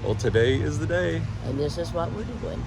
Well, today is the day. And this is what we're doing.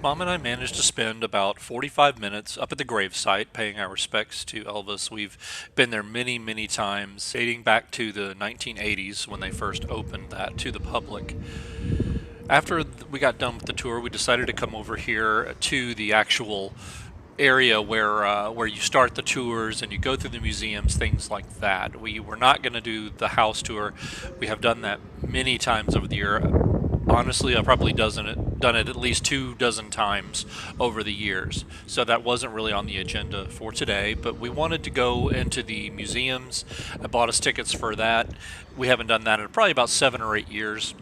Mom and I managed to spend about 45 minutes up at the gravesite paying our respects to Elvis. We've been there many, many times, dating back to the 1980s when they first opened that to the public. After we got done with the tour, we decided to come over here to the actual area where you start the tours and you go through the museums, things like that. We were not going to do the house tour. We have done that many times over the year. Honestly, I've probably done it at least 2 dozen times over the years. So that wasn't really on the agenda for today, but we wanted to go into the museums. I bought us tickets for that. We haven't done that in probably about 7 or 8 years.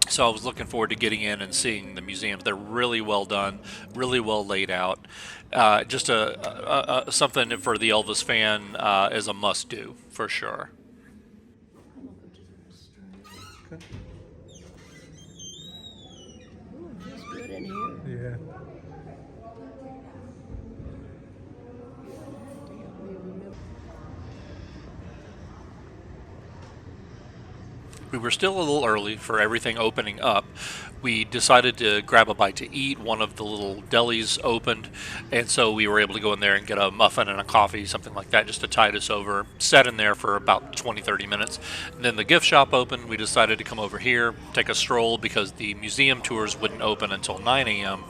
So I was looking forward to getting in and seeing the museums. They're really well done, really well laid out. Just something for the Elvis fan is a must do for sure. Ooh, it feels good in here. Yeah. We remember. We were still a little early for everything opening up. We decided to grab a bite to eat. One of the little delis opened, and so we were able to go in there and get a muffin and a coffee, something like that, just to tide us over. Sat in there for about 20, 30 minutes. And then the gift shop opened. We decided to come over here, take a stroll because the museum tours wouldn't open until 9 a.m.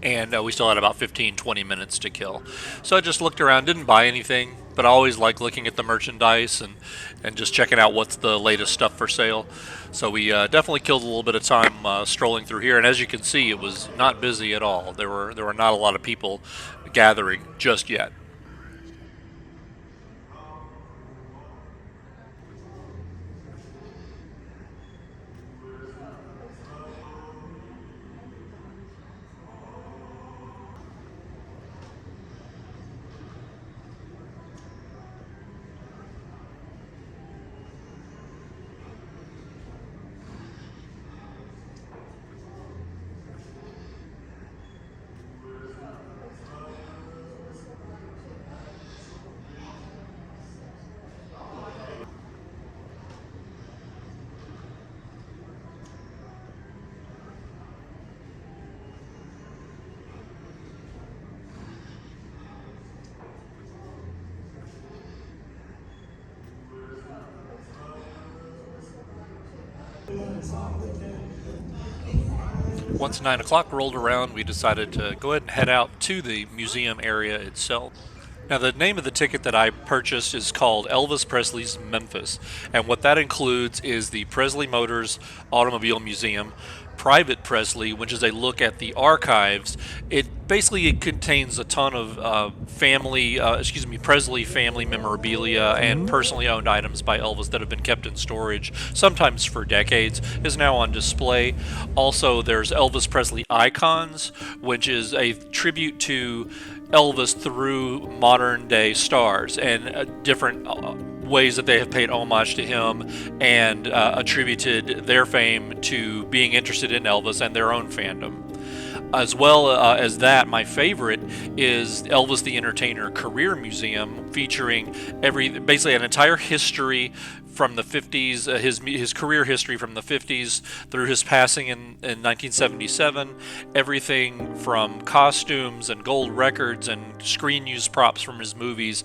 And we still had about 15, 20 minutes to kill. So I just looked around, didn't buy anything, but I always like looking at the merchandise and just checking out what's the latest stuff for sale. So we definitely killed a little bit of time strolling through here, and as you can see, it was not busy at all. There were not a lot of people gathering just yet. Once 9 o'clock rolled around, we decided to go ahead and head out to the museum area itself. Now, the name of the ticket that I purchased is called Elvis Presley's Memphis, and what that includes is the Presley Motors Automobile Museum, Private Presley, which is a look at the archives. It contains a ton of Presley family memorabilia and personally owned items by Elvis that have been kept in storage, sometimes for decades, is now on display. Also, there's Elvis Presley Icons, which is a tribute to Elvis through modern day stars and different ways that they have paid homage to him and attributed their fame to being interested in Elvis and their own fandom. As well as that, my favorite is Elvis the Entertainer Career Museum, featuring basically an entire history from the 50s, his career history from the 50s through his passing in 1977, everything from costumes and gold records and screen use props from his movies,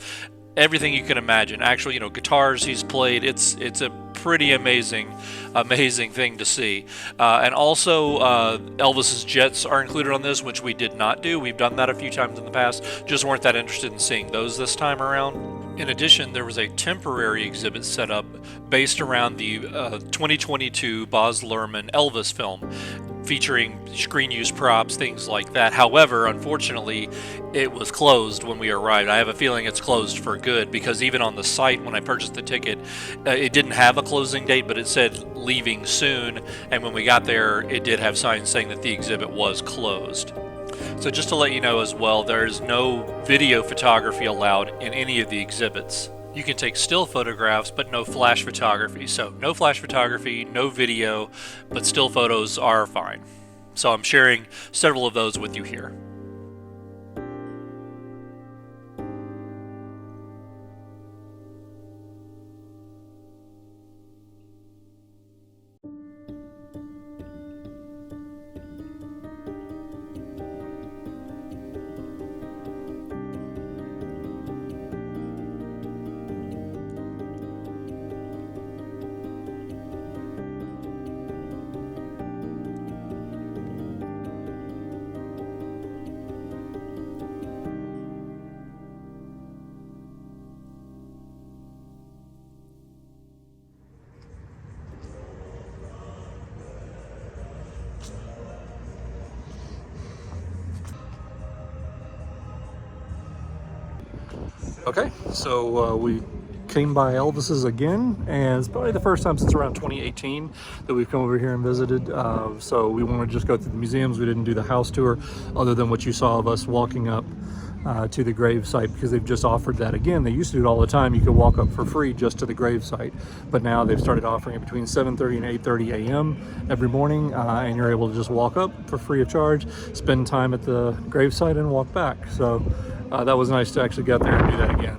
everything you can imagine. Actually, guitars he's played. It's a pretty amazing thing to see. And also, Elvis's jets are included on this, which we did not do. We've done that a few times in the past. Just weren't that interested in seeing those this time around. In addition, there was a temporary exhibit set up based around the 2022 Baz Luhrmann Elvis film, featuring screen use props, things like that. However, unfortunately, it was closed when we arrived. I have a feeling it's closed for good because even on the site when I purchased the ticket, it didn't have a closing date, but it said leaving soon. And when we got there, it did have signs saying that the exhibit was closed. So just to let you know as well, there's no video photography allowed in any of the exhibits. You can take still photographs, but no flash photography. So no flash photography, no video, but still photos are fine. So I'm sharing several of those with you here. Okay, so we came by Elvis's again, and it's probably the first time since around 2018 that we've come over here and visited. So we want to just go through the museums. We didn't do the house tour, other than what you saw of us walking up to the gravesite, because they've just offered that again. They used to do it all the time. You could walk up for free just to the gravesite, but now they've started offering it between 7:30 and 8:30 a.m. every morning, and you're able to just walk up for free of charge, spend time at the gravesite, and walk back. So that was nice to actually get there and do that again.